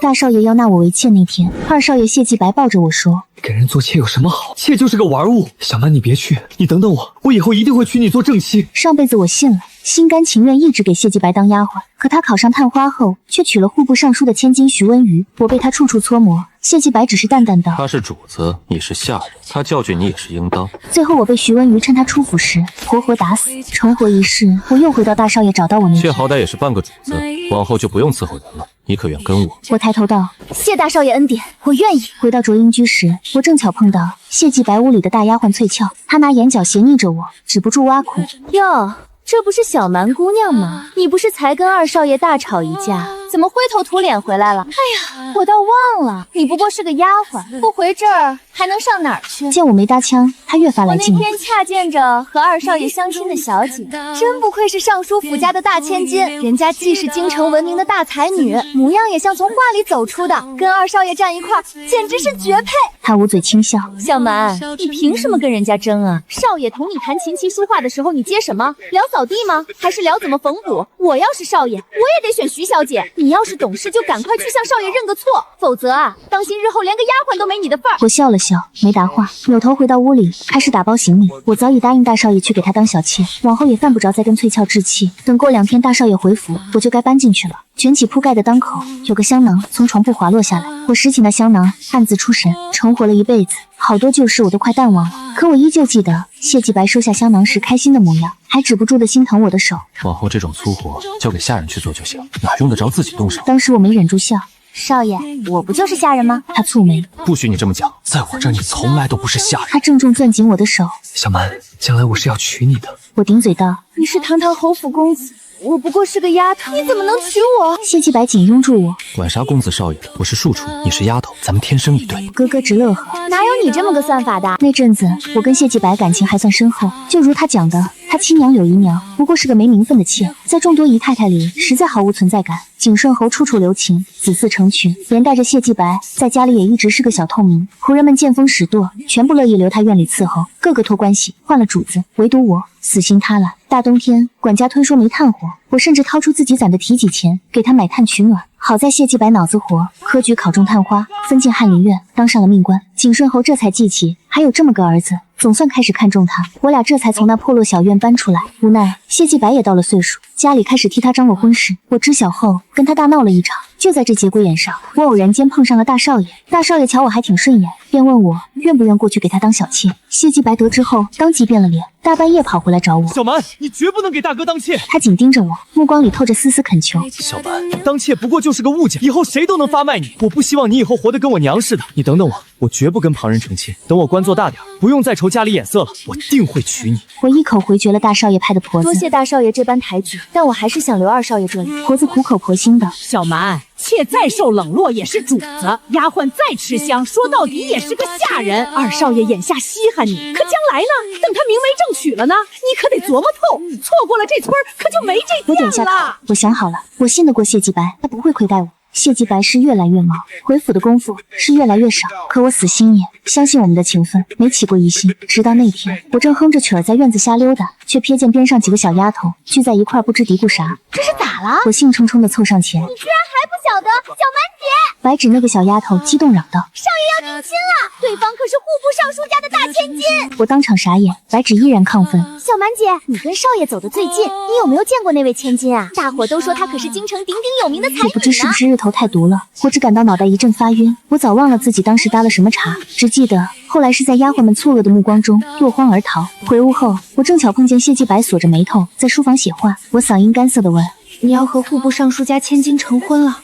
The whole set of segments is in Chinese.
大少爷要纳我为妾那天，二少爷谢继白抱着我说：“给人做妾有什么好？妾就是个玩物。小蛮，你别去，你等等我，我以后一定会娶你做正妻。”上辈子我信了，心甘情愿一直给谢继白当丫鬟。可他考上探花后，却娶了户部尚书的千金徐温瑜，我被他处处搓磨。谢继白只是淡淡道：“他是主子，你是下人，他教训你也是应当。”最后我被徐温瑜趁他出府时活活打死。重活一世，我又回到大少爷找到我那天。妾好歹也是半个主子，往后就不用伺候人了。你可愿跟我？我抬头道：“谢大少爷恩典，我愿意。”回到卓英居时，我正巧碰到谢继白屋里的大丫鬟翠俏，她拿眼角斜睨着我，止不住挖苦：“哟，这不是小蛮姑娘吗？你不是才跟二少爷大吵一架，怎么灰头土脸回来了？哎呀，我倒忘了，你不过是个丫鬟，不回这儿还能上哪儿去？”见我没搭腔，她越发来劲。我那天恰见着和二少爷相亲的小姐，真不愧是尚书府家的大千金，人家既是京城闻名的大才女，模样也像从画里走出的，跟二少爷站一块儿，简直是绝配。她捂嘴轻笑：“小蛮，你凭什么跟人家争啊？少爷同你弹琴棋书画的时候，你接什么？聊扫地吗？还是聊怎么缝补？我要是少爷，我也得选徐小姐。你要是懂事，就赶快去向少爷认个错，否则啊，当心日后连个丫鬟都没你的份儿。”我笑了笑，没答话，扭头回到屋里，开始打包行李。我早已答应大少爷去给他当小妾，往后也犯不着再跟翠俏置气。等过2天大少爷回府，我就该搬进去了。卷起铺盖的当口，有个香囊从床铺滑落下来，我拾起那香囊，暗自出神，重活了一辈子，好多旧事我都快淡忘了，可我依旧记得谢继白收下香囊时开心的模样，还止不住的心疼我的手。往后这种粗活交给下人去做就行，哪用得着自己动手？当时我没忍住笑：“少爷，我不就是下人吗？”他蹙眉：“不许你这么讲，在我这儿你从来都不是下人。”他郑重攥紧我的手：“小蛮，将来我是要娶你的。”我顶嘴道：“你是堂堂侯府公子，我不过是个丫头，你怎么能娶我？”谢继白紧拥住我：“管啥公子少爷，我是庶出，你是丫头，咱们天生一对。”咯咯直乐呵。哪有你这么个算法的？那阵子我跟谢继白感情还算深厚，就如他讲的，他亲娘柳姨娘不过是个没名分的妾，在众多姨太太里实在毫无存在感。景顺侯处处留情，子嗣成群，连带着谢继白在家里也一直是个小透明。仆人们见风使舵，全部乐意留他院里伺候，个个托关系，换了主子，唯独我死心塌懒。大冬天，管家推说没炭火，我甚至掏出自己攒的提己钱给他买炭取暖。好在谢继白脑子活，科举考中探花，分进翰林院，当上了命官。景顺侯这才记起还有这么个儿子，总算开始看中他。我俩这才从那破落小院搬出来。无奈谢继白也到了岁数，家里开始替他张罗婚事。我知晓后，跟他大闹了一场。就在这节骨眼上，我偶然间碰上了大少爷。大少爷瞧我还挺顺眼，便问我愿不愿过去给他当小妾。谢继白得知后，当即变了脸，大半夜跑回来找我：“小蛮，你绝不能给大哥当妾！”他紧盯着我，目光里透着丝丝恳求：“小蛮，当妾不过就是个物件，以后谁都能发卖你。我不希望你以后活得跟我娘似的。你等等我，我绝不跟旁人成亲。等我官做大点，不用再愁家里眼色了，我定会娶你。”我一口回绝了大少爷派的婆子。多谢大少爷这般抬举，但我还是想留二少爷这里。婆子苦口婆心的：“小蛮，妾再受冷落也是主子，丫鬟再吃香，说到底也是个下人。二少爷眼下稀罕你，可将来呢？等他明媒正娶了呢，你可得琢磨透，错过了这村可就没这我点下头，我想好了，我信得过谢继白，他不会亏待我。谢继白是越来越忙，回府的功夫是越来越少，可我死心眼，相信我们的情分，没起过疑心。直到那天，我正哼着曲儿在院子瞎溜达，却瞥见边上几个小丫头聚在一块，不知嘀咕啥。这是咋了？我兴冲冲地凑上前：“你居然还不晓得，小蛮姐！”白指那个小丫头激动嚷道：“少爷要定亲了，对方可是户部尚书家的大千金！”我当场傻眼，白指依然亢奋：“小蛮姐，你跟少爷走得最近，你有没有见过那位千金啊？大伙都说她可是京城鼎鼎有名的才女呢。”也不知是不是日头太毒了，我只感到脑袋一阵发晕。我早忘了自己当时搭了什么茬，只记得后来是在丫鬟们错愕的目光中落荒而逃。回屋后，我正巧碰见谢继白锁着眉头在书房写画，我嗓音干涩地问：“你要和户部尚书家千金成婚了？”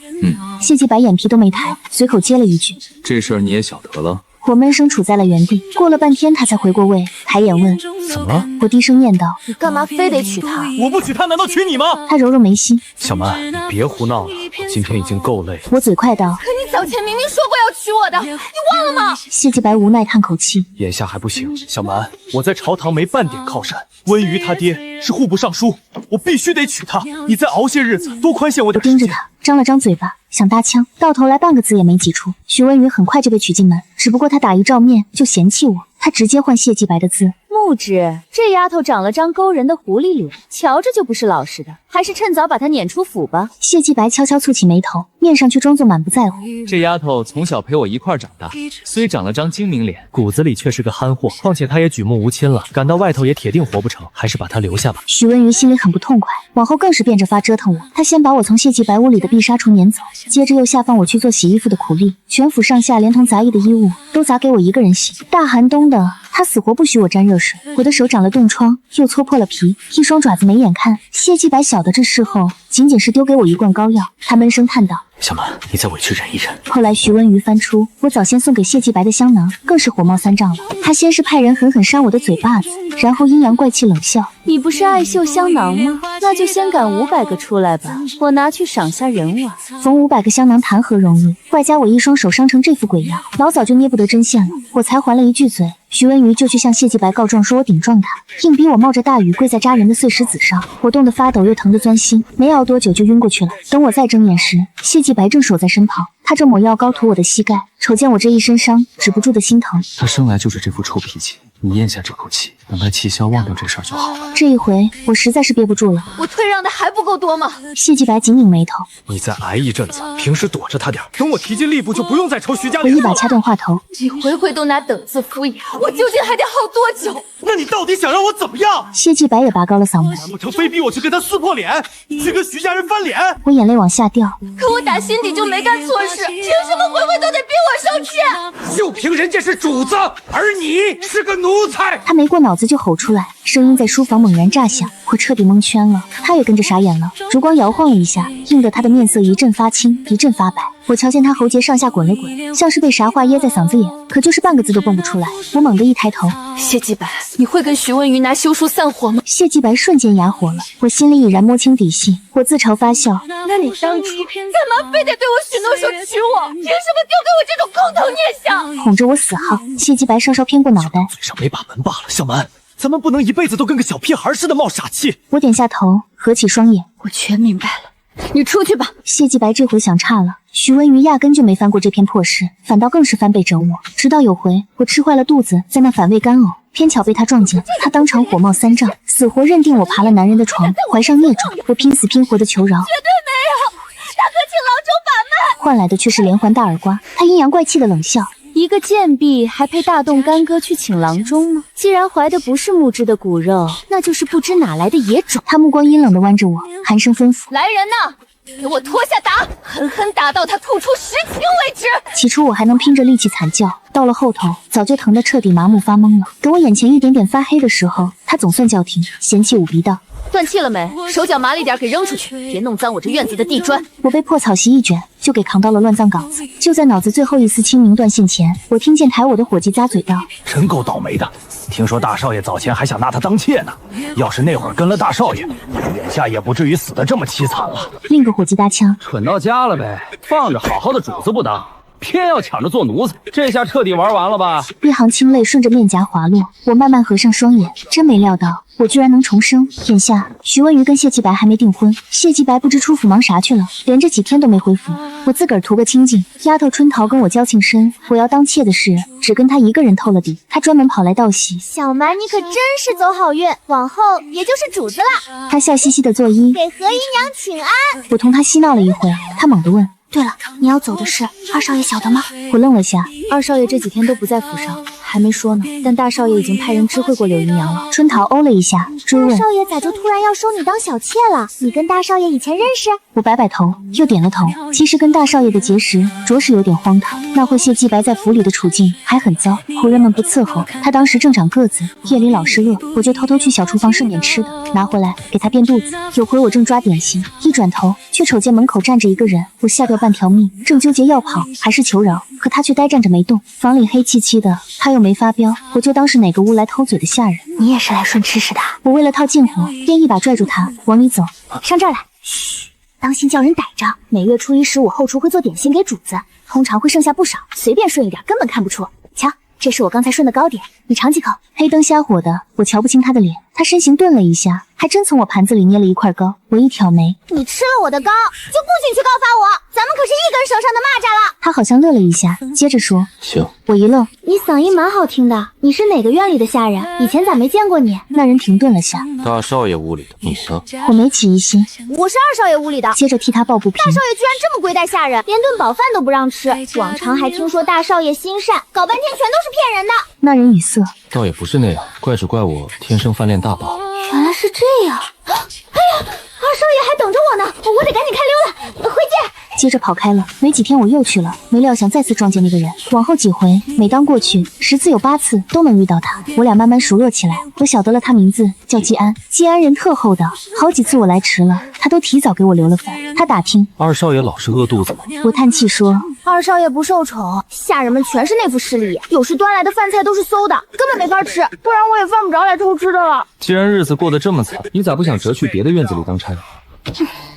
谢继白眼皮都没抬，随口接了一句：“这事儿你也晓得了？”我闷声杵在了原地，过了半天他才回过味，抬眼问：“怎么了？”我低声念道：“你干嘛非得娶她？我不娶她，难道娶你吗？”他揉揉眉心：“小蛮，你别胡闹了，我今天已经够累了。”我嘴快道：“可你早前明明说过要娶我的，你忘了吗？”谢继白无奈叹口气：“眼下还不行。小蛮，我在朝堂没半点靠山，温瑜他爹是户部尚书，我必须得娶她。你再熬些日子，多宽限我点时间。”盯着他，张了张嘴巴，想搭腔，到头来半个字也没挤出。徐文瑜很快就被娶进门，只不过他打一照面就嫌弃我，他直接换谢继白的字。木质，这丫头长了张勾人的狐狸脸，瞧着就不是老实的，还是趁早把她撵出府吧。谢继白悄悄蹙起眉头，面上却装作满不在乎。这丫头从小陪我一块长大，虽长了张精明脸，骨子里却是个憨货。况且她也举目无亲了，赶到外头也铁定活不成，还是把她留下吧。许文瑜心里很不痛快，往后更是变着法折腾我。他先把我从谢继白屋里的碧纱橱撵走，接着又下放我去做洗衣服的苦力，全府上下连同杂役的衣物都砸给我一个人洗。大寒冬的，他死活不许我沾热水，我的手长了冻疮，又搓破了皮，一双爪子没眼看。谢继白晓得这事后，仅仅是丢给我一罐膏药，他闷声叹道：“小满，你再委屈忍一忍。”后来徐文瑜翻出我早先送给谢继白的香囊，更是火冒三丈了。他先是派人狠狠扇我的嘴巴子，然后阴阳怪气冷笑：“你不是爱绣香囊吗？那就先赶500个出来吧，我拿去赏下人玩。”缝500个香囊谈何容易，外加我一双手伤成这副鬼样，老早就捏不得针线了。我才还了一句嘴，徐文瑜就去向谢继白告状，说我顶撞他，硬逼我冒着大雨跪在扎人的碎石子上。我冻得发抖，又疼得钻心，没熬多久就晕过去了。等我再睁眼时，谢继白正守在身旁，他正抹药膏涂我的膝盖。瞅见我这一身伤，止不住的心疼。他生来就是这副臭脾气，你咽下这口气，等他气消，忘掉这事儿就好了。这一回我实在是憋不住了，我退让的还不够多吗？谢继白紧拧眉头，你再挨一阵子，平时躲着他点，等我提进吏部就不用再愁徐家我一把掐断话头。你回回都拿等字敷衍我，究竟还得耗多久？那你到底想让我怎么样？谢继白也拔高了嗓门，难不成非逼我去跟他撕破脸，去跟徐家人翻脸？我眼泪往下掉。可我打心底就没干错事，凭什么回回都得逼我生气？就凭人家是主子，而你是个奴才。他没过脑子就吼出来，声音在书房猛然炸响，我彻底蒙圈了。他也跟着傻眼了，烛光摇晃了一下，映得他的面色一阵发青，一阵发白。我瞧见他喉结上下滚了滚，像是被啥话噎在嗓子眼，可就是半个字都蹦不出来。我猛地一抬头，谢继白，你会跟徐文瑜拿休书散伙吗？谢继白瞬间哑火了，我心里已然摸清底细，我自嘲发笑。那你当初干嘛非得对我许诺说娶我？凭什么丢给我这种空头念想？哄着我死耗。谢继白稍稍偏过脑袋，嘴上没把门罢了。小蛮，咱们不能一辈子都跟个小屁孩似的冒傻气。我点下头，合起双眼，我全明白了，你出去吧。谢继白这回想差了，徐文瑜压根就没翻过这篇破事，反倒更是翻倍整我。直到有回我吃坏了肚子，在那反胃干呕，偏巧被他撞见，他当场火冒三丈，死活认定我爬了男人的床，怀上孽种。我拼死拼活的求饶，绝对没有，大哥请郎中把脉。换来的却是连环大耳刮。他阴阳怪气的冷笑，一个贱婢还配大动干戈去请郎中吗？既然怀的不是木质的骨肉，那就是不知哪来的野种。他目光阴冷的弯着我，寒声吩咐：来人呐，给我脱下打，狠狠打到他吐出实情为止。起初我还能拼着力气惨叫，到了后头早就疼得彻底麻木发懵了。等我眼前一点点发黑的时候，他总算叫停，嫌弃捂鼻道：断气了没？手脚麻利点，给扔出去，别弄脏我这院子的地砖。我被破草席一卷，就给扛到了乱葬岗子。就在脑子最后一丝清明断线前，我听见抬我的伙计咂嘴道：真够倒霉的，听说大少爷早前还想拿他当妾呢，要是那会儿跟了大少爷，眼下也不至于死得这么凄惨了。另一个伙计搭腔：蠢到家了呗，放着好好的主子不当，偏要抢着做奴才，这下彻底玩完了吧？一行清泪顺着面颊滑落，我慢慢合上双眼，真没料到我居然能重生。眼下徐文瑜跟谢继白还没订婚，谢继白不知出府忙啥去了，连着几天都没回府。我自个儿图个清静，丫头春桃跟我交情深，我要当妾的事只跟她一个人透了底，她专门跑来道喜。小蛮，你可真是走好运，往后也就是主子了。她笑嘻嘻的作揖，给何姨娘请安。我同她嬉闹了一会，她猛地问：对了，你要走的事，二少爷晓得吗？我愣了下，二少爷这几天都不在府上，还没说呢。但大少爷已经派人知会过柳姨娘了。春桃哦了一下，追问：大少爷咋就突然要收你当小妾了？你跟大少爷以前认识？我摆摆头，又点了头。其实跟大少爷的结识着实有点荒唐。那会谢继白在府里的处境还很糟，仆人们不伺候他，当时正长个子，夜里老是饿，我就偷偷去小厨房顺便吃的，拿回来给他垫肚子。有回我正抓点心，一转头却瞅见门口站着一个人，我吓掉半条命，正纠结要跑还是求饶，可他却呆站着没动。房里黑漆漆的，他又没发飙，我就当是哪个屋来偷嘴的下人。你也是来顺吃食的？我为了套近乎，便一把拽住他往里走。上这儿来，嘘，当心叫人逮着。每月初一、15后厨会做点心给主子，通常会剩下不少，随便顺一点根本看不出。瞧，这是我刚才顺的糕点，你尝几口。黑灯瞎火的，我瞧不清他的脸。他身形顿了一下，还真从我盘子里捏了一块糕。我一挑眉：你吃了我的糕，就不许去告发我，咱们可是一根绳上的蚂蚱了。他他好像乐了一下，接着说：“行。”我一愣，你嗓音蛮好听的，你是哪个院里的下人？以前咋没见过你？那人停顿了下，大少爷屋里的，你呢？我没起疑心，我是二少爷屋里的。接着替他抱不平。大少爷居然这么贵待下人，连顿饱饭都不让吃。往常还听说大少爷心善，搞半天全都是骗人的。那人语塞，倒也不是那样，怪只怪我天生饭量大罢了。原来是这样。哎呀，二少爷还等着我呢，我得赶紧开溜了，回见。接着跑开了。没几天我又去了，没料想再次撞见那个人。往后几回，每当过去10次有8次都能遇到他。我俩慢慢熟络起来，我晓得了他名字叫季安。季安人特厚道，好几次我来迟了，他都提早给我留了饭。他打听二少爷老是饿肚子吗？我叹气说，二少爷不受宠，下人们全是那副势力，有时端来的饭菜都是馊的，根本没法吃，不然我也犯不着来偷吃的了。既然日子过得这么惨，你咋不想折去别的院子里当差？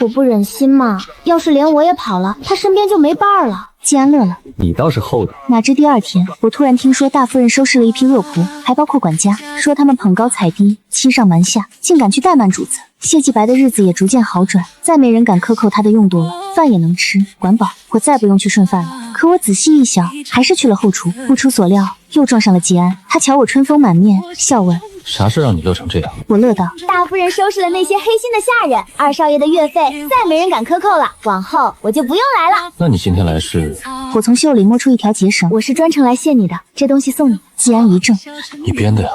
我不忍心嘛，要是连我也跑了，他身边就没伴儿了。季安乐了，你倒是厚道。哪知第二天，我突然听说大夫人收拾了一批恶仆，还包括管家，说他们捧高踩低，欺上瞒下，竟敢去怠慢主子。谢继白的日子也逐渐好转，再没人敢克扣他的用度了，饭也能吃，管饱，我再不用去顺饭了。可我仔细一想，还是去了后厨。不出所料，又撞上了季安。他瞧我春风满面，笑问：“啥事让你乐成这样？”我乐道：“大夫人收拾了那些黑心的下人，二少爷的月费再没人敢克扣了，往后我就不用来了。”那你今天来是？我从袖里摸出一条结绳，我是专程来谢你的，这东西送你。季安一怔：“你编的呀？”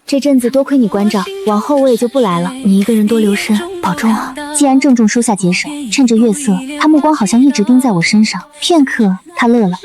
这阵子多亏你关照，往后我也就不来了。你一个人多留神，保重啊。季安郑重收下结绳，趁着月色，他目光好像一直盯在我身上。片刻，他乐了。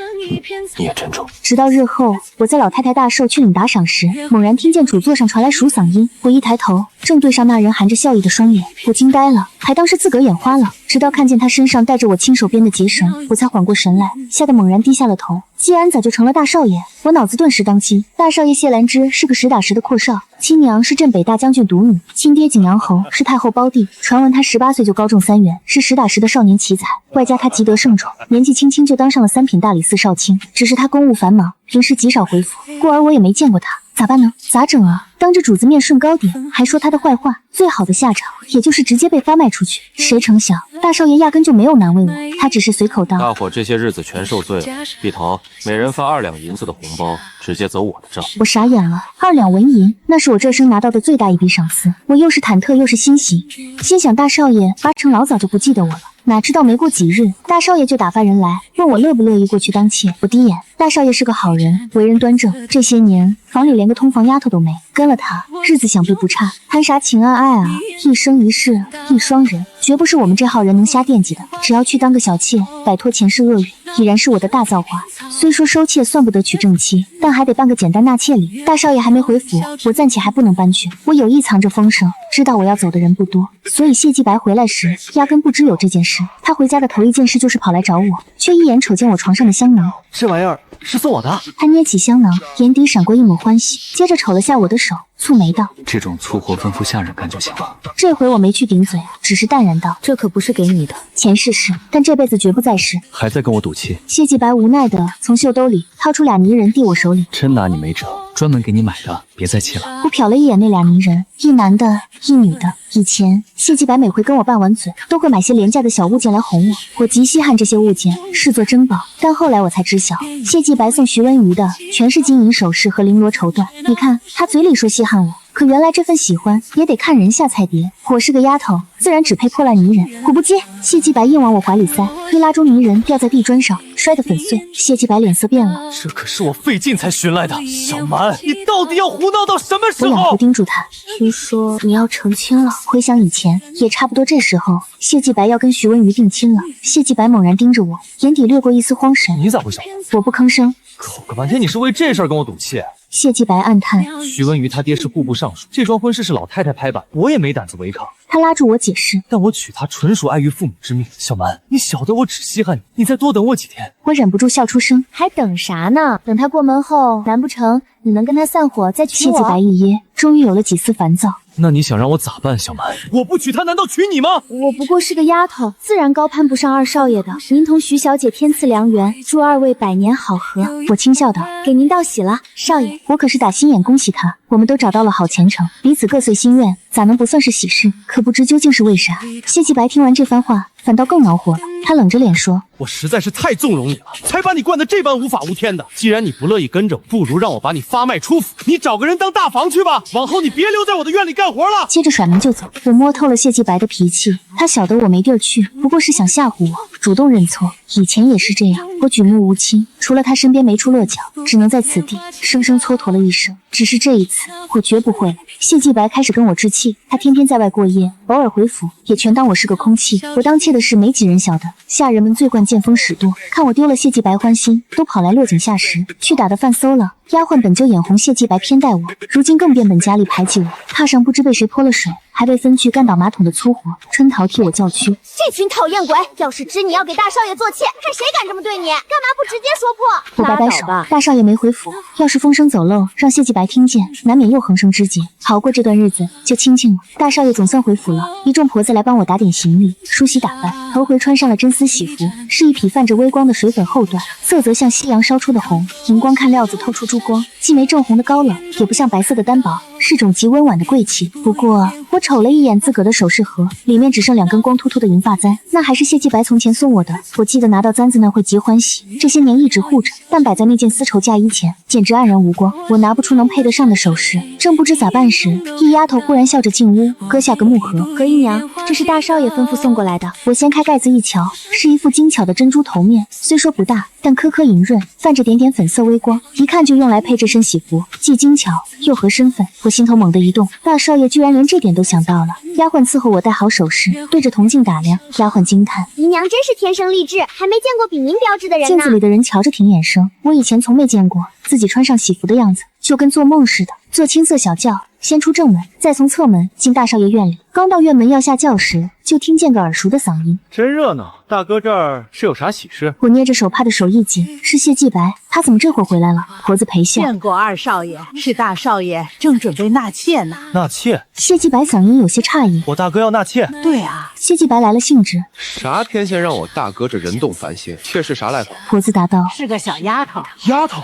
你也珍重。直到日后，我在老太太大寿去领打赏时，猛然听见主座上传来数嗓音。我一抬头，正对上那人含着笑意的双眼，我惊呆了，还当是自个儿眼花了。直到看见他身上带着我亲手编的结绳，我才缓过神来，吓得猛然低下了头。季安咋就成了大少爷？我脑子顿时当机。大少爷谢兰芝是个实打实的阔少，亲娘是镇北大将军独女，亲爹景阳侯是太后胞弟。传闻他18岁就高中3元，是实打实的少年奇才，外加他极得圣宠，年纪轻轻就当上了3品大理寺少卿。只是他公务繁忙，平时极少回府，故而我也没见过他。咋办呢？咋整啊？当着主子面顺糕点，还说他的坏话，最好的下场也就是直接被发卖出去。谁成想，大少爷压根就没有难为我，他只是随口道：“大伙这些日子全受罪了，碧桃，每人发2两银子的红包，直接走我的账。”我傻眼了，2两纹银，那是我这生拿到的最大一笔赏赐。我又是忐忑又是欣喜，心想大少爷八成老早就不记得我了。哪知道没过几日，大少爷就打发人来问我乐不乐意过去当妾。我低眼，大少爷是个好人，为人端正，这些年房里连个通房丫头都没，跟了他日子想必不差。谈啥情啊爱啊，一生一世一双人，绝不是我们这号人能瞎惦记的。只要去当个小妾，摆脱前世厄运，已然是我的大造化。虽说收妾算不得娶正妻，但还得办个简单纳妾礼。大少爷还没回府，我暂且还不能搬去。我有意藏着风声，知道我要走的人不多，所以谢继白回来时压根不知有这件事。他回家的头一件事就是跑来找我，却一眼瞅见我床上的香囊。这玩意儿是送我的。他捏起香囊，眼底闪过一抹欢喜，接着瞅了下我的手，蹙眉道：“这种粗活吩咐下人干就行了。”这回我没去顶嘴，只是淡然道：“这可不是给你的，前世是，但这辈子绝不再是。”还在跟我赌气？谢继白无奈的从袖兜里掏出2泥人递我手里，真拿你没辙，专门给你买的，别再气了。我瞟了一眼那2泥人，一男的，一女的。以前谢继白每回跟我拌完嘴，都会买些廉价的小物件来哄我，我极稀罕这些物件，视作珍宝。但后来我才知晓，谢继白送徐文瑜的全是金银首饰和绫罗绸缎。你看他嘴里说稀罕我，可原来这份喜欢也得看人下菜碟。我是个丫头，自然只配破烂泥人。我不接，谢继白硬往我怀里塞，推拉中泥人掉在地砖上，摔得粉碎。谢继白脸色变了，这可是我费劲才寻来的，小蛮，你到底要胡闹到什么时我仰头候？盯住他，听说你要成亲了。回想以前，也差不多这时候，谢继白要跟徐文瑜定亲了。谢继白猛然盯着我，眼底掠过一丝慌神。你咋会晓得？我不吭声。口个半天，你是为这事儿跟我赌气？谢继白暗叹，徐文瑜他爹是户部尚书，这桩婚事是老太太拍板，我也没胆子违抗。他拉住我解释，但我娶她纯属碍于父母之命。小蛮，你晓得我只稀罕你，你再多等我几天。我忍不住笑出声，还等啥呢？等他过门后，难不成你能跟他散伙再娶我？谢继白一噎，终于有了几丝烦躁。那你想让我咋办，小蛮？我不娶她，难道娶你吗？我不过是个丫头，自然高攀不上二少爷的。您同徐小姐天赐良缘，祝2位百年好合。我轻笑道，给您道喜了，少爷。我可是打心眼恭喜他，我们都找到了好前程，彼此各遂心愿，咋能不算是喜事？可不知究竟是为啥。谢继白听完这番话，反倒更恼火了。他冷着脸说：“我实在是太纵容你了，才把你惯得这般无法无天的。既然你不乐意跟着我，不如让我把你发卖出府，你找个人当大房去吧。往后你别留在我的院里干活了。”接着甩门就走。我摸透了谢继白的脾气，他晓得我没地儿去，不过是想吓唬我，主动认错。以前也是这样，我举目无亲，除了他身边没处落脚，只能在此地生生蹉跎了一生。只是这一次，我绝不会了。谢继白开始跟我置气，他天天在外过夜，偶尔回府也全当我是个空气。我当妾的事没几人晓得，下人们最惯见风使舵，看我丢了谢继白欢心，都跑来落井下石，去打的饭馊了。丫鬟本就眼红谢继白偏待我，如今更变本加厉排挤我，榻上不知被谁泼了水，还被分去干倒马桶的粗活。春桃替我叫屈，这群讨厌鬼，要是知你要给大少爷做妾，看谁敢这么对你，干嘛不直接说破？我摆摆手，大少爷没回府，要是风声走漏，让谢继白听见，难免又横生枝节。好过这段日子就清静了。大少爷总算回府了，一众婆子来帮我打点行李、梳洗打扮。头回穿上了真丝喜服，是一匹泛着微光的水粉后缎，色泽像夕阳烧出的红，荧光看料子透出珠光，既没正红的高冷，也不像白色的单薄，是种极温婉的贵气。不过我瞅了一眼自个的首饰盒，里面只剩2根光秃秃的银发簪，那还是谢继白从前送我的。我记得拿到簪子那会极欢喜，这些年一直护着，但摆在那件丝绸嫁衣前，简直黯然无光。我拿不出能配得上的首饰，正不知咋办时，一丫头忽然笑着进屋，割下个木盒。何姨娘，这是大少爷吩咐送过来的。我掀开盖子一瞧，是一副精巧的珍珠头面，虽说不大，但颗颗莹润，泛着点点粉色微光，一看就用来配这身喜服，既精巧又合身份。我心头猛地一动，大少爷居然连这点都想到了。丫鬟伺候我戴好首饰，对着铜镜打量。丫鬟惊叹：姨娘真是天生丽质，还没见过比您标致的人呢。镜子里的人瞧着挺眼生，我以前从没见过自己穿上喜服的样子，就跟做梦似的。坐青色小轿，先出正门，再从侧门进大少爷院里。刚到院门要下轿时，就听见个耳熟的嗓音：“真热闹，大哥这儿是有啥喜事？”我捏着手帕的手一紧，是谢继白，他怎么这会儿回来了？婆子陪笑：“见过二少爷，是大少爷正准备纳妾呢。”纳妾？谢继白嗓音有些诧异：“我大哥要纳妾？”对啊。谢继白来了兴致：“啥天仙让我大哥这人动凡心，妾是啥来头？”婆子答道：“是个小丫头。”丫头？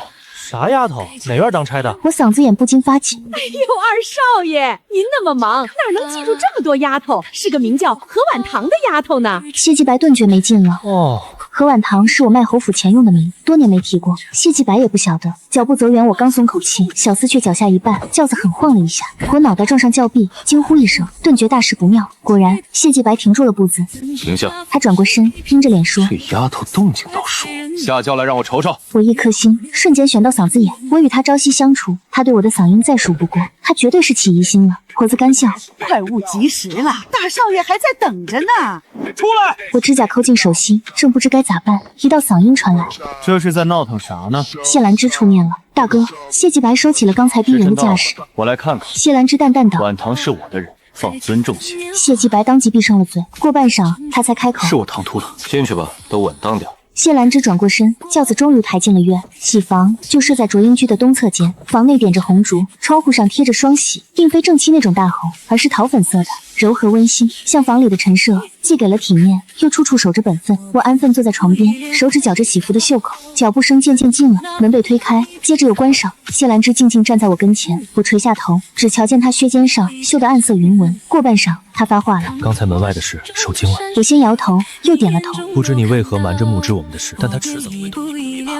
啥丫头？哪院当差的？我嗓子眼不禁发紧。哎呦，二少爷，您那么忙，哪能记住这么多丫头？是个名叫何婉堂的丫头呢。谢继白顿觉没劲了。哦，何婉堂是我卖侯府前用的名，多年没提过。谢继白也不晓得。脚步走远，我刚松口气，小厮却脚下一绊，轿子狠晃了一下，我脑袋撞上轿壁，惊呼一声，顿觉大事不妙。果然，谢继白停住了步子。停下！他转过身，阴着脸说：“这丫头动静倒熟，下轿来让我瞅瞅。”我一颗心瞬间悬到嗓子眼。我与他朝夕相处，他对我的嗓音再熟不过，他绝对是起疑心了。婆子干笑：“快物及时了，大少爷还在等着呢。”出来！我指甲抠进手心，正不知该咋办，一道嗓音传来：“这是在闹腾啥呢？”谢兰芝出面了。大哥，谢继白收起了刚才逼人的架势。我来看看。谢兰芝淡淡道：“婉堂是我的人，放尊重些。”谢继白当即闭上了嘴，过半晌他才开口：“是我唐突了，进去吧，都稳当点。”谢兰芝转过身，轿子终于抬进了院。喜房就设在卓英居的东侧间，房内点着红烛，窗户上贴着双喜，并非正漆那种大红，而是桃粉色的，柔和温馨，像房里的陈设，既给了体面，又处处守着本分。我安分坐在床边，手指绞着喜服的袖口，脚步声渐渐近了，门被推开，接着又关上。谢兰芝静静站在我跟前，我垂下头，只瞧见她靴肩上绣的暗色云纹。过半晌，她发话了：“刚才门外的事，受惊了。”我先摇头，又点了头。不知你为何瞒着木之我们的事，但他迟早会懂你吧。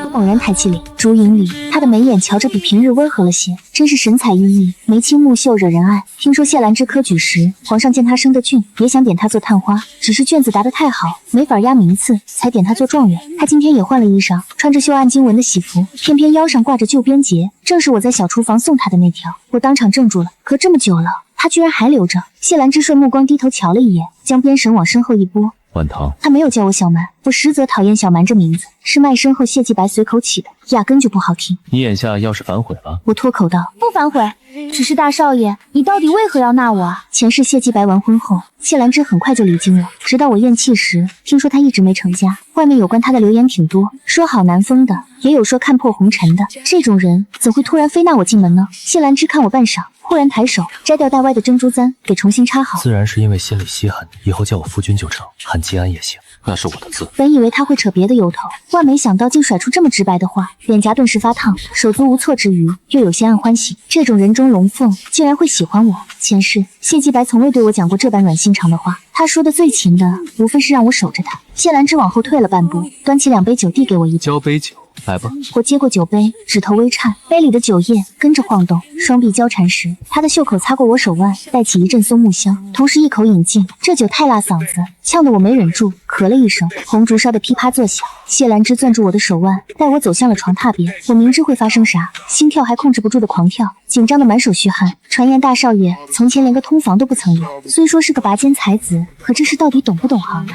我猛然抬起脸，烛影里她的眉眼瞧着比平日温和了些，真是神采奕奕，眉清目秀，惹人爱。听说谢兰芝科举时，皇上见她生得俊，也想点她做探花，只是卷子答得太好，没法压名次，才点她做状元。她今天也换了衣裳，穿着绣暗经纹的喜服，偏偏腰上挂着旧边结，正是我在小厨房送她的那条。我当场怔住了，可这么久了，她居然还留着。谢兰芝顺目光低头瞧了一眼，将边绳往身后一拨。婉堂，他没有叫我小蛮，我实则讨厌小蛮这名字，是卖身后谢继白随口起的，压根就不好听。你眼下要是反悔了？我脱口道：“不反悔，只是大少爷，你到底为何要纳我啊？”前世谢继白完婚后，谢兰芝很快就离京了，直到我咽气时，听说他一直没成家。外面有关他的流言挺多，说好南风的，也有说看破红尘的，这种人怎会突然非纳我进门呢？谢兰芝看我半晌，忽然抬手摘掉带歪的珍珠簪，给重新插好。自然是因为心里稀罕你，以后叫我夫君就成，喊吉安也行。那是我的字。本以为他会扯别的由头，万没想到竟甩出这么直白的话，脸颊顿时发烫，手足无措之余，又有些暗欢喜。这种人中龙凤竟然会喜欢我。前世谢继白从未对我讲过这般软心肠的话，他说的最勤的无非是让我守着他。谢兰芝往后退了半步，端起2杯酒递给我一杯。交杯酒，来吧。我接过酒杯，指头微颤，杯里的酒液跟着晃动，双臂交缠时，他的袖口擦过我手腕，带起一阵松木香，同时一口饮尽。这酒太辣嗓子，呛得我没忍住，咳了一声，红烛烧得噼啪作响。谢兰芝攥住我的手腕，带我走向了床榻边。我明知会发生啥，心跳还控制不住的狂跳，紧张的满手虚汗。传言大少爷从前连个通房都不曾有，虽说是个拔尖才子，可这事到底懂不懂行？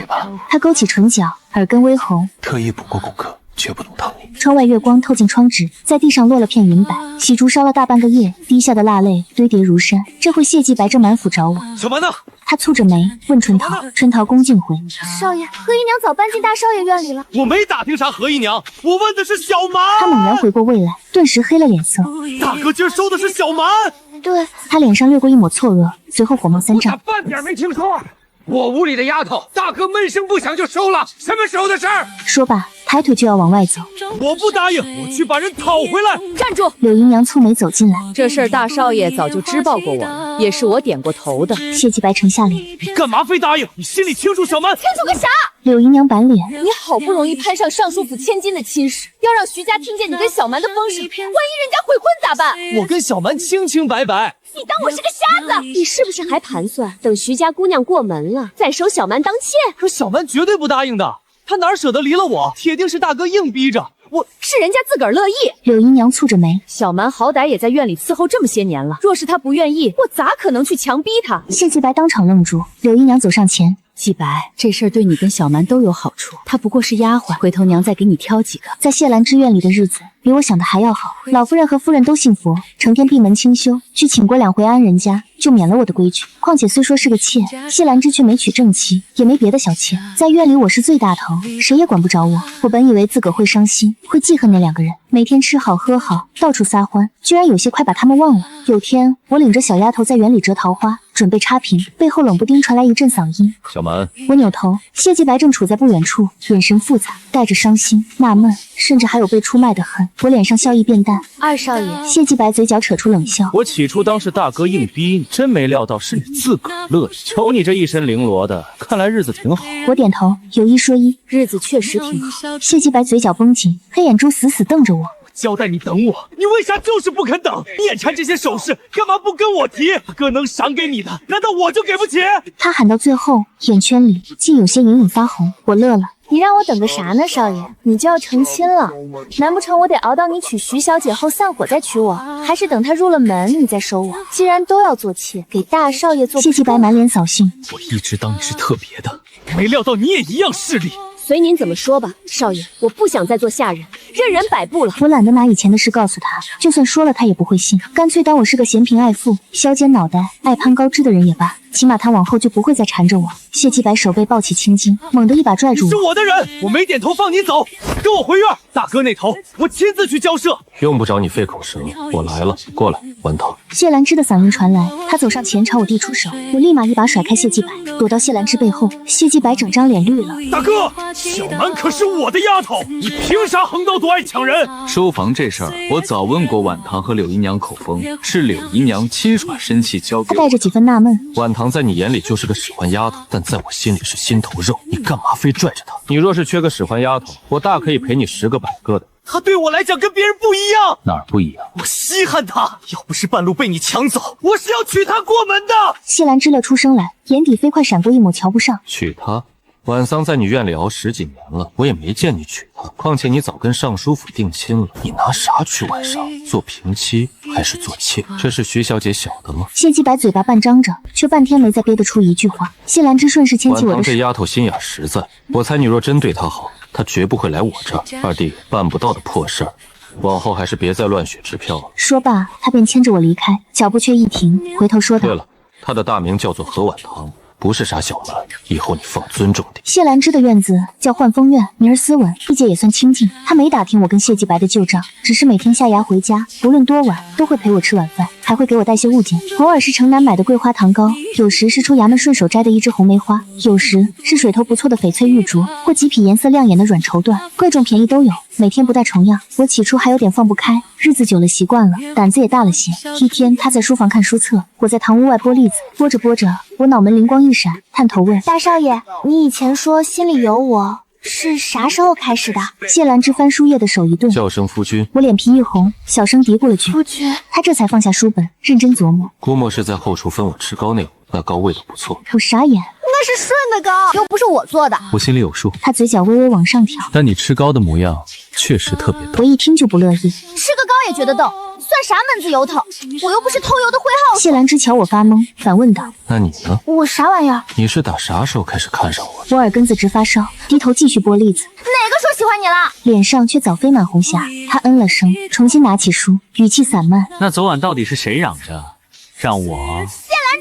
他勾起唇角，耳根微红。特意补过功课，绝不能当你。窗外月光透进窗纸，在地上落了片云白。喜烛烧了大半个夜，滴下的蜡泪堆叠如山。这回谢继白正满府找我。小蛮呢？他蹙着眉问春桃，春桃恭敬回：少爷，何姨娘早搬进大少爷院里了。我没打听啥何姨娘，我问的是小蛮。他猛然回过味来，顿时黑了脸色。大哥今儿收的是小蛮。对，他脸上掠过一抹错愕，随后火冒三丈。半点没听说。我屋里的丫头，大哥闷声不响就收了，什么时候的事儿？说罢，抬腿就要往外走。我不答应，我去把人讨回来。站住！柳姨娘蹙眉走进来。这事儿大少爷早就知报过我了，也是我点过头的。谢继白沉下脸。你干嘛非答应？你心里清楚小蛮？清楚个啥？柳姨娘板脸。你好不容易攀上尚书府千金的亲事，要让徐家听见你跟小蛮的风声，万一人家悔婚咋办？我跟小蛮清清白白。你当我是个瞎子？你是不是还盘算等徐家姑娘过门了，再收小蛮当妾？可小蛮绝对不答应的，他哪舍得离了我？铁定是大哥硬逼着我。是人家自个儿乐意。柳姨娘蹙着眉，小蛮好歹也在院里伺候这么些年了，若是他不愿意，我咋可能去强逼他？谢继白当场愣住。柳姨娘走上前。继白，这事儿对你跟小蛮都有好处，她不过是丫鬟，回头娘再给你挑几个。在谢兰之院里的日子比我想的还要好，老夫人和夫人都信佛，成天闭门清修，去请过2回安人家，就免了我的规矩。况且虽说是个妾，谢兰之却没娶正妻，也没别的小妾，在院里我是最大头，谁也管不着我。我本以为自个会伤心，会记恨那2个人，每天吃好喝好，到处撒欢，居然有些快把他们忘了。有天我领着小丫头在园里折桃花，准备插瓶，背后冷不丁传来一阵嗓音。小蛮，我扭头，谢继白正处在不远处，眼神复杂，带着伤心、纳闷，甚至还有被出卖的恨。我脸上笑意变淡。二少爷，谢继白嘴角扯出冷笑。我起初当是大哥硬逼你，真没料到是你自个儿乐意。瞅你这一身绫罗的，看来日子挺好。我点头，有一说一，日子确实挺好。谢继白嘴角绷紧，黑眼珠死死瞪着我。交代你等我，你为啥就是不肯等？你眼馋这些首饰，干嘛不跟我提？哥能赏给你的，难道我就给不起？他喊到最后，眼圈里竟有些隐隐发红。我乐了。你让我等个啥呢，少爷？你就要成亲了，难不成我得熬到你娶徐小姐后散伙再娶我，还是等她入了门你再收我？既然都要做妾，给大少爷做。谢继白满脸扫兴。我一直当你是特别的，没料到你也一样势利。随您怎么说吧，少爷，我不想再做下人，任人摆布了。我懒得拿以前的事告诉他，就算说了他也不会信，干脆当我是个嫌贫爱富、削尖脑袋、爱攀高枝的人也罢，起码他往后就不会再缠着我。谢继白手背抱起青筋，猛地一把拽住我。是我的人，我没点头放你走，跟我回院。大哥那头，我亲自去交涉。用不着你费口舌，我来了，过来，晚堂。谢兰芝的嗓音传来，他走上前朝我递出手，我立马一把甩开谢继白，躲到谢兰芝背后。谢继白整张脸绿了。大哥，小蛮可是我的丫头，你凭啥横刀夺爱抢人？收房这事儿，我早问过晚堂和柳姨娘口风，是柳姨娘亲耍身契交给我。他带着几分纳闷。晚堂在你眼里就是个使唤丫头，但在我心里是心头肉，你干嘛非拽着她？你若是缺个使唤丫头，我大可以陪你10个100个的。他对我来讲跟别人不一样。哪儿不一样？我稀罕他，要不是半路被你抢走，我是要娶她过门的。谢兰芝乐出声来，眼底飞快闪过一抹瞧不上。娶她？晚桑在你院里熬10几年了，我也没见你娶她。况且你早跟尚书府定亲了，你拿啥娶晚桑？做平妻还是做妾？这是徐小姐晓得吗？谢继白嘴巴半张着，却半天没再憋得出一句话。谢兰芝顺势牵起我的手。晚堂这丫头心眼实在，我猜你若真对她好，她绝不会来我这儿。二弟，办不到的破事儿，往后还是别再乱许支票了。说罢，他便牵着我离开，脚步却一停，回头说道：对了，她的大名叫做何晚堂，不是啥小蛮，以后你放尊重点。谢兰芝的院子叫焕丰院，名儿斯文，地界也算清静。她没打听我跟谢继白的旧账，只是每天下衙回家，不论多晚，都会陪我吃晚饭。还会给我带些物件，偶尔是城南买的桂花糖糕，有时是出衙门顺手摘的一枝红梅花，有时是水头不错的翡翠玉镯，或几匹颜色亮眼的软绸缎，贵重便宜都有。每天不带重样，我起初还有点放不开，日子久了习惯了，胆子也大了些。一天，他在书房看书册，我在堂屋外剥栗子，剥着剥着，我脑门灵光一闪，探头问：“大少爷，你以前说心里有我，是啥时候开始的？”谢兰芝翻书页的手一顿，叫声夫君。我脸皮一红，小声嘀咕了句：“夫君。”他这才放下书本，认真琢磨。估摸是在后厨分我吃糕那会，那糕味道不错。我傻眼，那是顺的糕，又不是我做的。我心里有数。他嘴角微微往上挑，但你吃糕的模样确实特别逗。我一听就不乐意，吃个糕也觉得逗，算啥门子由头？我又不是偷油的灰耗子。谢兰芝瞧我发懵，反问道：“那你呢？我啥玩意儿？你是打啥时候开始看上我的？”我耳根子直发烧，低头继续剥栗子。哪个说喜欢你了？脸上却早飞满红霞。他嗯了声，重新拿起书，语气散漫：“那昨晚到底是谁嚷着让我？”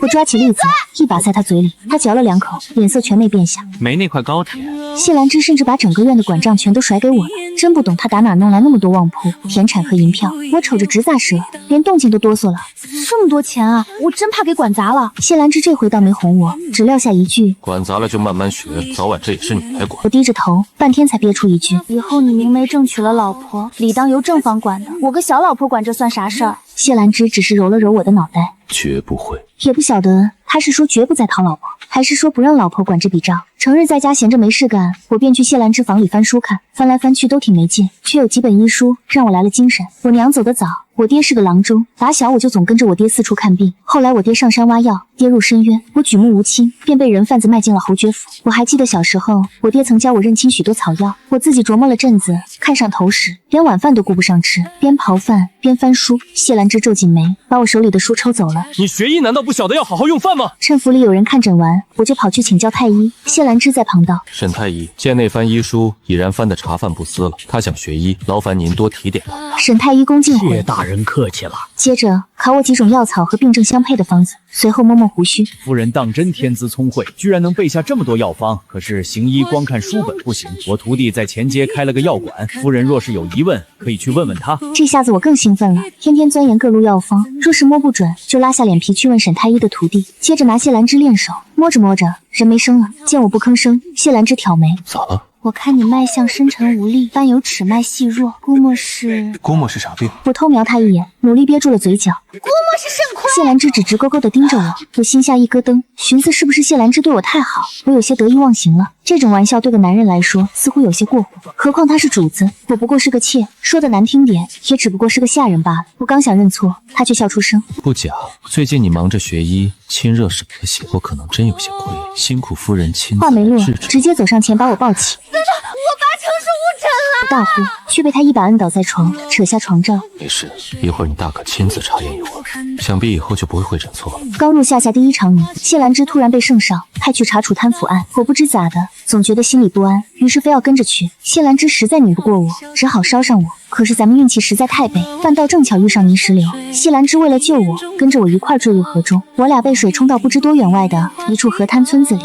我抓起栗子，一把塞他嘴里，他嚼了2口，脸色全没变下。没那块糕甜。谢兰芝甚至把整个院的管账全都甩给我了，真不懂他打哪弄来那么多旺铺、田产和银票。我瞅着直咂舌，连动静都哆嗦了。这么多钱啊，我真怕给管砸了。谢兰芝这回倒没哄我，只撂下一句：“管砸了就慢慢学，早晚这也是你来管。”我低着头，半天才憋出一句：“以后你明媒正娶了老婆，理当由正房管的，我个小老婆管这算啥事儿？”谢兰芝只是揉了揉我的脑袋，绝不会。也不晓得他是说绝不再讨老婆，还是说不让老婆管这笔账。成日在家闲着没事干，我便去谢兰芝房里翻书看，翻来翻去都挺没劲，却有几本医书让我来了精神。我娘走得早，我爹是个郎中，打小我就总跟着我爹四处看病。后来我爹上山挖药，跌入深渊，我举目无亲，便被人贩子卖进了侯爵府。我还记得小时候，我爹曾教我认清许多草药，我自己琢磨了阵子，看上头时连晚饭都顾不上吃，边刨饭边翻书。谢兰芝皱紧眉，把我手里的书抽走了。你学医难道不晓得要好好用饭吗？趁府里有人看诊完，我就跑去请教太医。谢兰芝在旁道：“沈太医，见那番医书已然翻得茶饭不思了，他想学医，劳烦您多提点他。”沈太医恭敬回：“谢大人客气了。”接着考我几种药草和病症相配的方子，随后摸摸胡须。夫人当真天资聪慧，居然能背下这么多药方。可是行医光看书本不行，我徒弟在前街开了个药馆，夫人若是有疑问，可以去问问他。这下子我更兴奋了，天天钻研各路药方，若是摸不准，就拉下脸皮去问沈太医的徒弟。接着拿谢兰芝练手，摸着摸着人没声了，见我不吭声，谢兰芝挑眉：“咋了？”我看你脉象深沉无力，般有齿脉细弱，估摸是……估摸是啥病？我偷瞄他一眼，努力憋住了嘴角。估摸是肾亏。谢兰芝只直勾勾地盯着我，我心下一咯噔，寻思是不是谢兰芝对我太好，我有些得意忘形了。这种玩笑对个男人来说似乎有些过火，何况他是主子，我不过是个妾，说的难听点，也只不过是个下人罢了。我刚想认错，他却笑出声：“不假，最近你忙着学医，亲热省了些，我可能真有些亏，辛苦夫人亲自。”话没落，直接走上前把我抱起。我八成是误诊了。大呼，却被他一把摁倒在床，扯下床罩。没事，一会儿你大可亲自查验一会儿，想必以后就不会会诊错了。刚入下第一场雨，谢兰芝突然被圣上派去查处贪腐案，我不知咋的，总觉得心里不安，于是非要跟着去。谢兰芝实在拧不过我，只好捎上我。可是咱们运气实在太背，半道正巧遇上泥石流。谢兰芝为了救我，跟着我一块坠入河中，我俩被水冲到不知多远外的一处河滩村子里。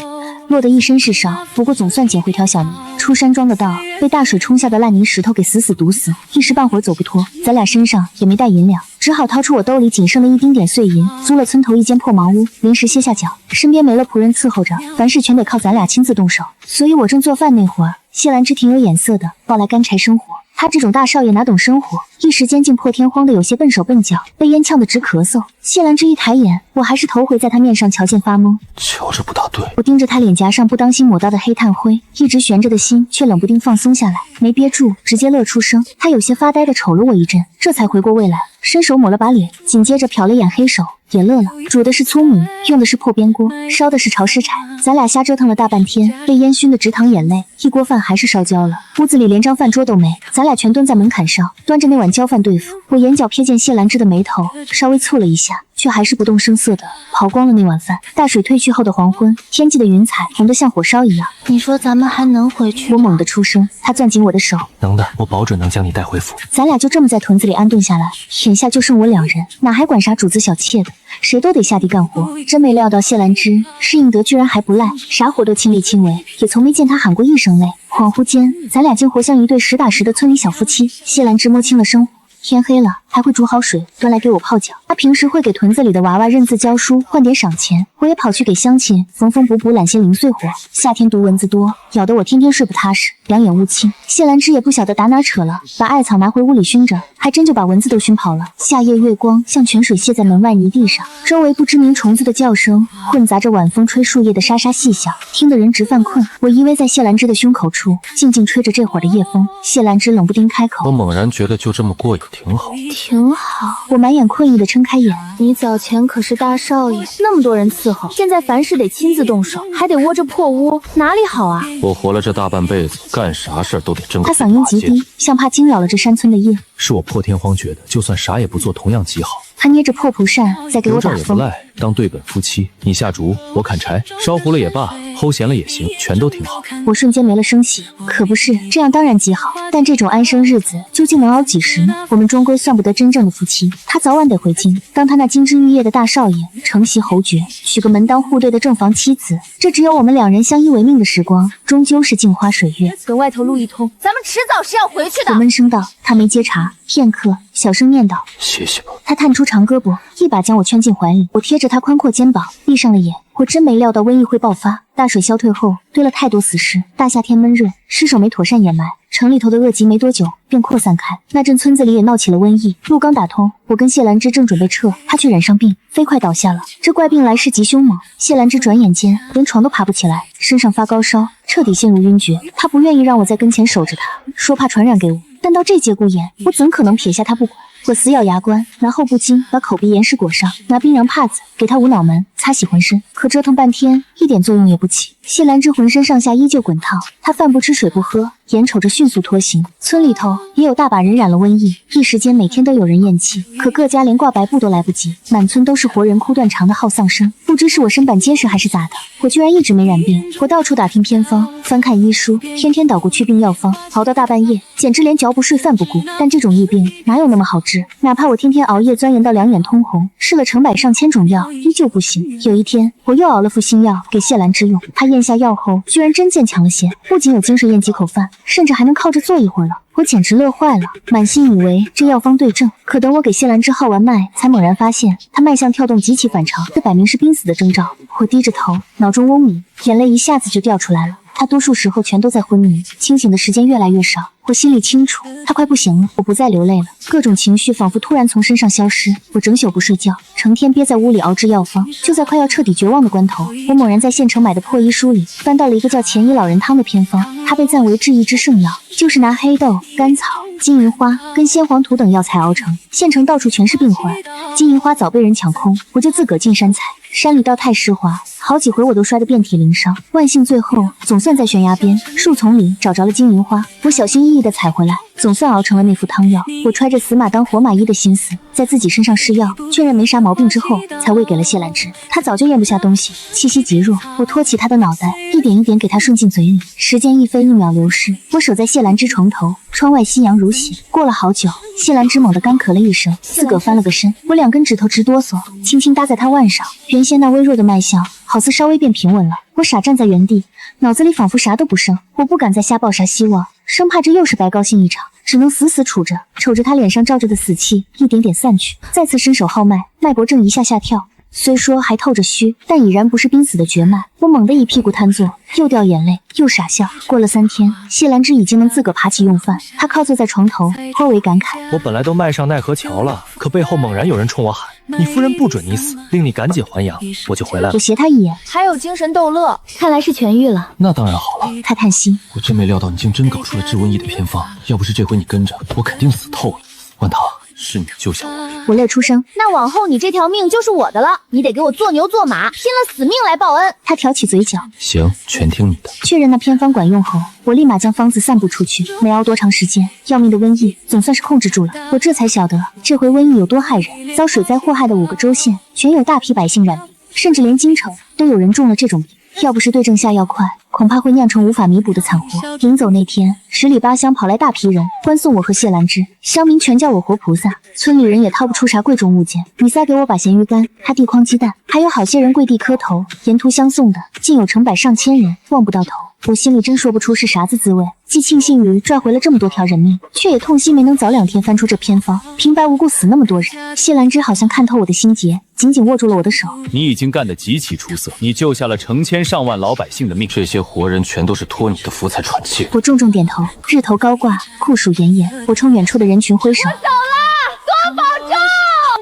落得一身是伤，不过总算捡回条小命。出山庄的道被大水冲下的烂泥石头给死死堵死，一时半会儿走不脱。咱俩身上也没带银两，只好掏出我兜里仅剩的一丁点碎银，租了村头一间破茅屋，临时歇下脚。身边没了仆人伺候着，凡事全得靠咱俩亲自动手。所以我正做饭那会儿，谢兰芝挺有眼色的，抱来干柴生火。他这种大少爷哪懂生活，一时间竟破天荒的有些笨手笨脚，被烟呛得直咳嗽。谢兰芝一抬眼，我还是头回在他面上瞧见发懵。瞧着不大对。我盯着他脸颊上不当心抹到的黑炭灰，一直悬着的心却冷不丁放松下来，没憋住，直接乐出声。他有些发呆的瞅了我一阵，这才回过味来，伸手抹了把脸，紧接着瞟了眼黑手，也乐了。煮的是粗米，用的是破边锅，烧的是潮湿柴。咱俩瞎折腾了大半天，被烟熏得直淌眼泪，一锅饭还是烧焦了。屋子里连张饭桌都没，咱俩全蹲在门槛上，端着那碗焦饭对付。我眼角瞥见谢兰芝的眉头稍微蹙了一下，却还是不动声色的刨光了那碗饭。大水退去后的黄昏，天际的云彩红得像火烧一样。你说咱们还能回去？我猛地出声，他攥紧我的手。能的，我保准能将你带回府。咱俩就这么在屯子里安顿下来，眼下就剩我两人，哪还管啥主子小妾的，谁都得下地干活。真没料到谢兰芝适应得居然还不赖，啥活都亲力亲为，也从没见她喊过一声累。恍惚间，咱俩竟活像一对实打实的村里小夫妻。谢兰芝摸清了生活，天黑了还会煮好水端来给我泡脚。他平时会给屯子里的娃娃认字教书，换点赏钱。我也跑去给乡亲缝缝补补揽些零碎活。夏天毒蚊子多，咬得我天天睡不踏实，两眼乌青。谢兰芝也不晓得打哪扯了，把艾草拿回屋里熏着，还真就把蚊子都熏跑了。夏夜月光像泉水泻在门外泥地上，周围不知名虫子的叫声混杂着晚风吹树叶的沙沙细响，听得人直犯困。我依偎在谢兰芝的胸口处，静静吹着这会儿的夜风。谢兰芝冷不丁开口，我猛然觉得就这么过也挺好。挺好。我满眼困意的睁开眼。你早前可是大少爷，那么多人伺候，现在凡事得亲自动手，还得窝着破屋，哪里好啊？我活了这大半辈子，干啥事儿都得争个。他嗓音极低，像怕惊扰了这山村的夜。是我破天荒觉得，就算啥也不做，同样极好。他捏着破蒲扇在给我打风。也不赖，当对本夫妻，你下竹，我砍柴，烧糊了也罢，齁咸了也行，全都挺好。我瞬间没了声息。可不是，这样当然极好，但这种安生日子究竟能熬几时呢？我们终归算不得真正的夫妻。他早晚得回京，当他那金枝玉叶的大少爷，承袭侯爵，娶个门当户对的正房妻子。这只有我们两人相依为命的时光，终究是镜花水月。跟外头录一通，咱们迟早是要回去的。我闷声道，他没接茬。片刻，小声念道：“谢谢吧。”他探出长胳膊，一把将我圈进怀里。我贴着他宽阔肩膀，闭上了眼。我真没料到瘟疫会爆发。大水消退后，堆了太多死尸。大夏天闷热，尸首没妥善掩埋，城里头的恶疾没多久便扩散开。那阵村子里也闹起了瘟疫。路刚打通，我跟谢兰芝正准备撤，他却染上病，飞快倒下了。这怪病来势极凶猛，谢兰芝转眼间连床都爬不起来，身上发高烧，彻底陷入晕厥。他不愿意让我在跟前守着他，说怕传染给我。但到这节骨眼，我怎可能撇下他不管？我死咬牙关，拿厚布巾把口鼻严实裹上，拿冰凉帕子给他捂脑门，擦洗浑身。可折腾半天，一点作用也不起。谢兰芝浑身上下依旧滚烫，她饭不吃水不喝，眼瞅着迅速脱形。村里头也有大把人染了瘟疫，一时间每天都有人咽气，可各家连挂白布都来不及，满村都是活人哭断肠的号丧声。不知是我身板结实还是咋的，我居然一直没染病。我到处打听偏方，翻看医书，天天捣鼓祛病药方，熬到大半夜，简直连嚼不睡饭不顾。但这种疫病哪有那么好治？哪怕我天天熬夜钻研到两眼通红，试了成百上千种药，依旧不行。有一天，我又熬了副新药给谢兰芝用，她咽下药后，居然真渐强了些，不仅有精神咽几口饭，甚至还能靠着坐一会儿了。我简直乐坏了，满心以为这药方对症。可等我给谢兰芝号完脉，才猛然发现她脉象跳动极其反常，这摆明是濒死的征兆。我低着头，脑中嗡鸣，眼泪一下子就掉出来了。她多数时候全都在昏迷，清醒的时间越来越少。我心里清楚，她快不行了。我不再流泪了，各种情绪仿佛突然从身上消失。我整宿不睡觉，成天憋在屋里熬制药方。就在快要彻底绝望的关头，我猛然在县城买的破医书里翻到了一个叫前医老人汤的偏方，它被赞为治疫之圣药，就是拿黑豆、甘草、金银花跟鲜黄土等药材熬成。县城到处全是病患，金银花早被人抢空，我就自个进山采。山里道太湿滑，好几回我都摔得遍体鳞伤。万幸最后总算在悬崖边树丛里找着了金银花，我小心翼翼地采回来，总算熬成了那副汤药。我揣着死马当活马医的心思，在自己身上试药，确认没啥毛病之后，才喂给了谢兰芝。她早就咽不下东西，气息极弱。我托起她的脑袋，一点一点给她顺进嘴里。时间一分一秒流逝，我守在谢兰芝床头，窗外夕阳如血。过了好久，谢兰芝猛地干咳了一声，自个翻了个身。我两根指头直哆嗦，轻轻搭在她腕上，原先那微弱的脉象好似稍微变平稳了。我傻站在原地，脑子里仿佛啥都不剩。我不敢再瞎抱啥希望，生怕这又是白高兴一场，只能死死杵着，瞅着他脸上罩着的死气一点点散去。再次伸手号脉，脉搏正一下下跳，虽说还透着虚，但已然不是濒死的绝脉。我猛地一屁股瘫坐，又掉眼泪又傻笑。过了3天，谢兰芝已经能自个爬起用饭，她靠坐在床头，颇为感慨：我本来都迈上奈何桥了，可背后猛然有人冲我喊：“你夫人不准你死，令你赶紧还阳。”我就回来了。我斜他一眼，还有精神逗乐，看来是痊愈了。那当然好了。他叹息：我真没料到你竟真搞出了治瘟疫的偏方，要不是这回你跟着，我肯定死透了。万堂，是你救下我。我乐出声：那往后你这条命就是我的了，你得给我做牛做马，拼了死命来报恩。他挑起嘴角：行，全听你的。确认那偏方管用后，我立马将方子散布出去。没熬多长时间，要命的瘟疫总算是控制住了。我这才晓得这回瘟疫有多害人。遭水灾祸害的5个州县，全有大批百姓染病，甚至连京城都有人中了这种病。要不是对症下药快，恐怕会酿成无法弥补的惨祸。临走那天，10里8乡跑来大批人欢送我和谢兰芝，乡民全叫我活菩萨。村里人也掏不出啥贵重物件，米撒给我把咸鱼干，他地筐鸡蛋，还有好些人跪地磕头，沿途相送的竟有成百上千人，望不到头。我心里真说不出是啥子滋味，既庆幸于拽回了这么多条人命，却也痛惜没能早2天翻出这偏方，平白无故死那么多人。谢兰芝好像看透我的心结，紧紧握住了我的手。你已经干得极其出色，你救下了成千上万老百姓的命，这些活人全都是托你的福才喘气。我重重点头，日头高挂，酷暑炎炎，我冲远处的人群挥手。走了，多保重。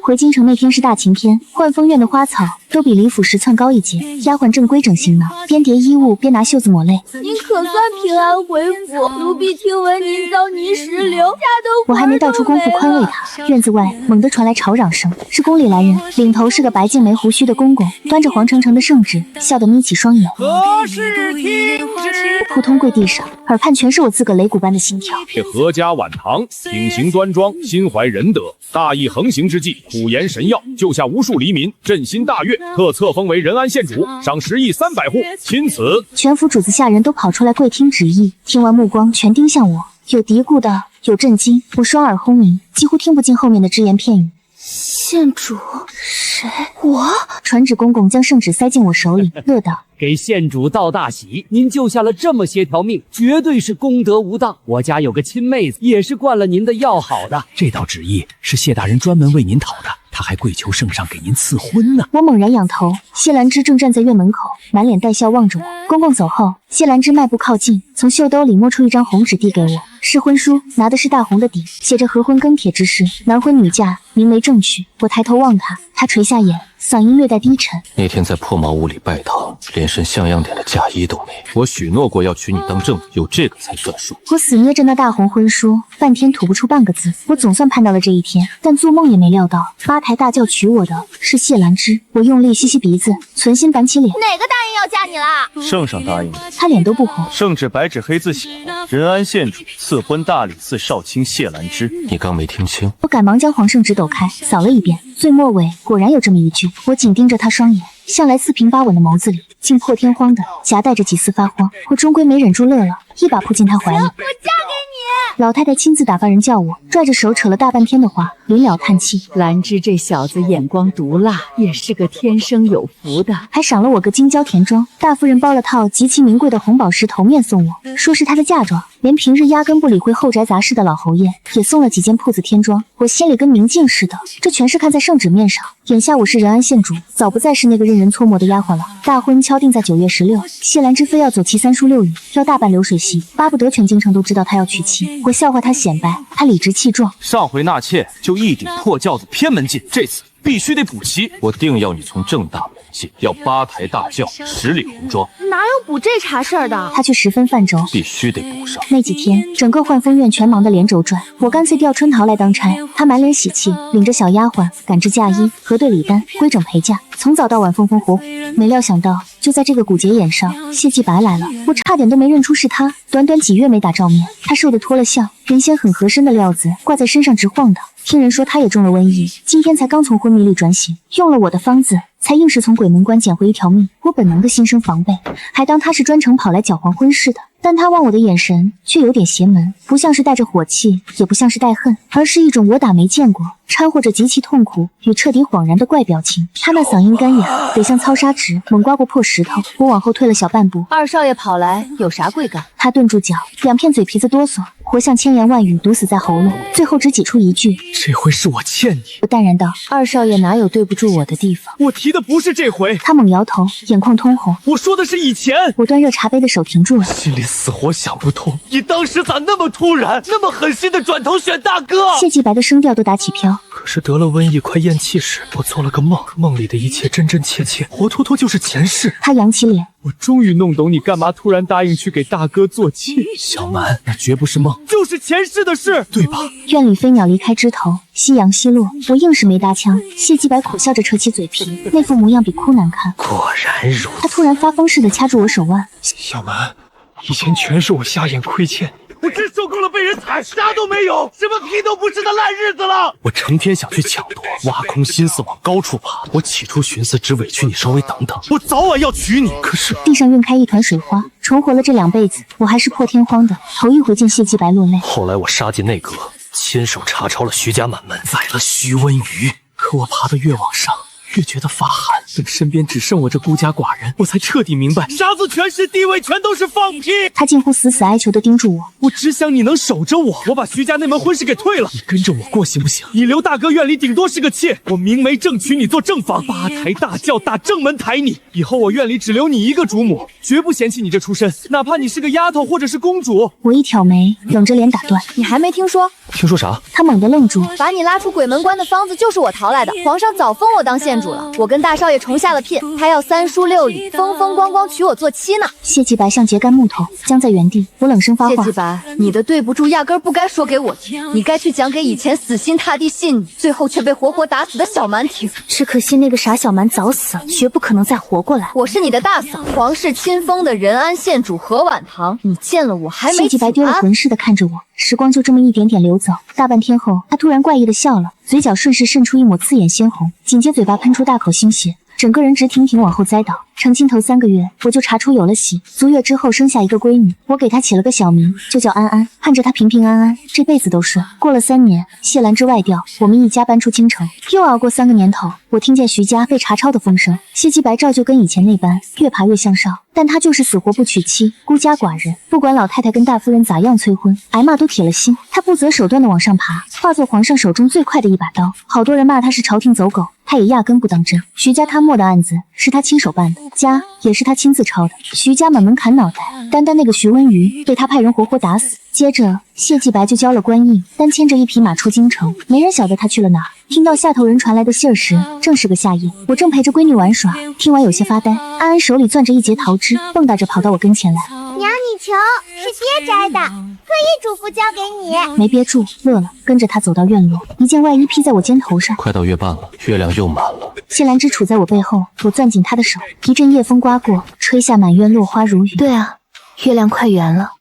回京城那天是大晴天，幻风院的花草都比李府10寸高一截。丫鬟正规整行呢，边叠衣物边拿袖子抹泪。您可算平安回府，奴婢听闻您遭泥石流，吓得我还没道出功夫宽慰他，院子外猛地传来吵嚷声，是宫里来人，领头是个白净没胡须的公公，端着黄澄澄的圣旨，笑得眯起双眼。何事听之？扑通跪地上，耳畔全是我自个擂鼓般的心跳。阖家晚唐，品行端庄，心怀仁德，大义横行之际，虎言神药，救下无数黎民，振兴大悦，特册封为仁安县主，赏10亿300户，钦此。全府主子下人都跑出来跪听旨意，听完目光全盯向我，有嘀咕的，有震惊，我双耳轰鸣，几乎听不进后面的只言片语。县主，谁？我？传旨公公将圣旨塞进我手里，乐道：给县主道大喜，您救下了这么些条命，绝对是功德无当。我家有个亲妹子，也是灌了您的药好的。这道旨意是谢大人专门为您讨的，他还跪求圣上给您赐婚呢。我猛然仰头，谢兰芝正站在院门口，满脸带笑望着我。公公走后，谢兰芝迈步靠近，从袖兜里摸出一张红纸递给我，是婚书，拿的是大红的底，写着合婚更帖之事，男婚女嫁，名为正娶。我抬头望他，他垂下眼，嗓音略带低沉。那天在破茅屋里拜堂，连身像样点的嫁衣都没。我许诺过要娶你当正，有这个才算数。我死捏着那大红婚书，半天吐不出半个字。我总算盼到了这一天，但做梦也没料到，八抬大轿娶我的是谢兰芝。我用力吸吸鼻子，存心板起脸。哪个答应要嫁你啦？圣上答应的。他脸都不红。圣旨白纸黑字写了，仁安县主赐婚大理寺少卿谢兰芝。你刚没听清？我赶忙将皇圣旨抖开，扫了一遍，最末尾果然有这么一句。我紧盯着他双眼，向来四平八稳的眸子里，竟破天荒的夹带着几丝发慌。我终归没忍住乐了，一把扑进他怀里。我嫁给你！老太太亲自打发人叫我，拽着手扯了大半天的话，临了叹气：兰芝这小子眼光毒辣，也是个天生有福的，还赏了我个金交田庄。大夫人包了套极其名贵的红宝石头面送我，说是她的嫁妆。连平日压根不理会后宅杂事的老侯爷也送了几件铺子天装。我心里跟明镜似的，这全是看在圣旨面上。眼下我是仁安县主，早不再是那个任人搓磨的丫鬟了。大婚敲定在9月16，谢兰芝非要走齐3书6语，要大办流水席，巴不得全京城都知道她要娶妻。我笑话她显摆，她理直气壮。上回纳妾就一顶破轿子偏门进，这次必须得补齐。我定要你从正大门进，要8抬大轿，10里红妆。哪有补这茬事儿的？他却十分泛舟，必须得补上。那几天，整个幻风院全忙得连轴转，我干脆调春桃来当差。她满脸喜气，领着小丫鬟赶制嫁衣、核对礼单、规整陪嫁，从早到晚风风火火。没料想到，就在这个古节眼上，谢继白来了，我差点都没认出是他。短短几月没打照面，他瘦得脱了相，原先很合身的料子挂在身上直晃荡。听人说他也中了瘟疫，今天才刚从昏迷里转醒，用了我的方子，才硬是从鬼门关捡回一条命。我本能的心生防备，还当他是专程跑来搅黄婚事的。但他望我的眼神却有点邪门，不像是带着火气，也不像是带恨，而是一种我打没见过，掺和着极其痛苦与彻底恍然的怪表情。他那嗓音干哑，得像操砂纸猛刮过破石头。我往后退了小半步。二少爷跑来，有啥贵干？他顿住脚，两片嘴皮子哆嗦，活像千言万语堵死在喉咙，最后只挤出一句：这回是我欠你。我淡然道：二少爷哪有对不住我的地方？我提的不是这回。他猛摇头，眼眶通红。我说的是以前。我端热茶杯的手停住了，心里死活想不通，你当时咋那么突然，那么狠心的转头选大哥？谢继白的声调都打起飘。可是得了瘟疫快咽气时，我做了个梦，梦里的一切真真切切，活脱脱就是前世。他扬起脸，我终于弄懂你干嘛突然答应去给大哥做妾。小蛮，那绝不是梦，就是前世的事，对吧？院里飞鸟离开枝头，夕阳西落，我硬是没搭腔。谢继白苦笑着扯起嘴皮，那副模样比哭难看。果然如此。他突然发疯似的掐住我手腕。小蛮，以前全是我瞎眼亏欠，我真受够了被人踩，啥都没有，什么屁都不是的烂日子了。我成天想去抢夺，挖空心思往高处爬。我起初寻思只委屈你稍微等等，我早晚要娶你。可是地上晕开一团水花，重活了这2辈子，我还是破天荒的头一回见谢继白落泪。后来我杀进内阁，亲手查抄了徐家满门，宰了徐温瑜。可我爬得越往上，越觉得发寒。等身边只剩我这孤家寡人，我才彻底明白，杀子权势地位全都是放屁。他近乎死死哀求地盯住我，我只想你能守着我。我把徐家那门婚事给退了，你跟着我过行不行？你留大哥院里顶多是个妾，我明媒正娶你做正房，8抬大轿打正门抬你。以后我院里只留你一个主母，绝不嫌弃你这出身，哪怕你是个丫头或者是公主。我一挑眉，冷着脸打断：你还没听说？听说啥？他猛地愣住，把你拉出鬼门关的方子就是我淘来的，皇上早封我当县主了。我跟大少爷重下了聘，他要3书6礼，风风光光娶我做妻呢。谢继白像秸秆木头，僵在原地。我冷声发话：谢继白，你的对不住压根儿不该说给我听，你该去讲给以前死心塌地信你，最后却被活活打死的小蛮听。只可惜那个傻小蛮早死了，绝不可能再活过来。我是你的大嫂，皇室亲封的仁安县主何婉堂，你见了我还没谢继白丢了魂似的看着我，时光就这么一点点流走。大半天后，他突然怪异的笑了，嘴角顺势渗出一抹刺眼鲜红，紧接嘴巴喷出大口腥血，整个人直挺挺往后栽倒。成亲头3个月，我就查出有了喜，足月之后生下一个闺女，我给她起了个小名，就叫安安，盼着她平平安安，这辈子都顺。过了3年，谢兰芝外调，我们一家搬出京城。又熬过3个年头，我听见徐家被查抄的风声，谢继白照旧跟以前那般，越爬越向上，但他就是死活不娶妻，孤家寡人，不管老太太跟大夫人咋样催婚，挨骂都铁了心，他不择手段的往上爬，化作皇上手中最快的一把刀。好多人骂他是朝廷走狗，他也压根不当真。徐家他没的案子是他亲手办的，家也是他亲自抄的。徐家满门砍脑袋，单单那个徐温瑜被他派人活活打死。接着谢继白就交了官印，单牵着一匹马出京城，没人晓得他去了哪儿。听到下头人传来的信儿时，正是个夏夜，我正陪着闺女玩耍，听完有些发呆。安安手里攥着一截桃枝，蹦跶着跑到我跟前来。娘，你瞧，是爹摘的，特意嘱咐交给你。没憋住，乐了，跟着他走到院落，一件外衣披在我肩头上。快到月半了，月亮又满了。谢兰芝杵在我背后，我攥紧她的手，一阵夜风刮过，吹下满院落花如雨。对啊，月亮快圆了。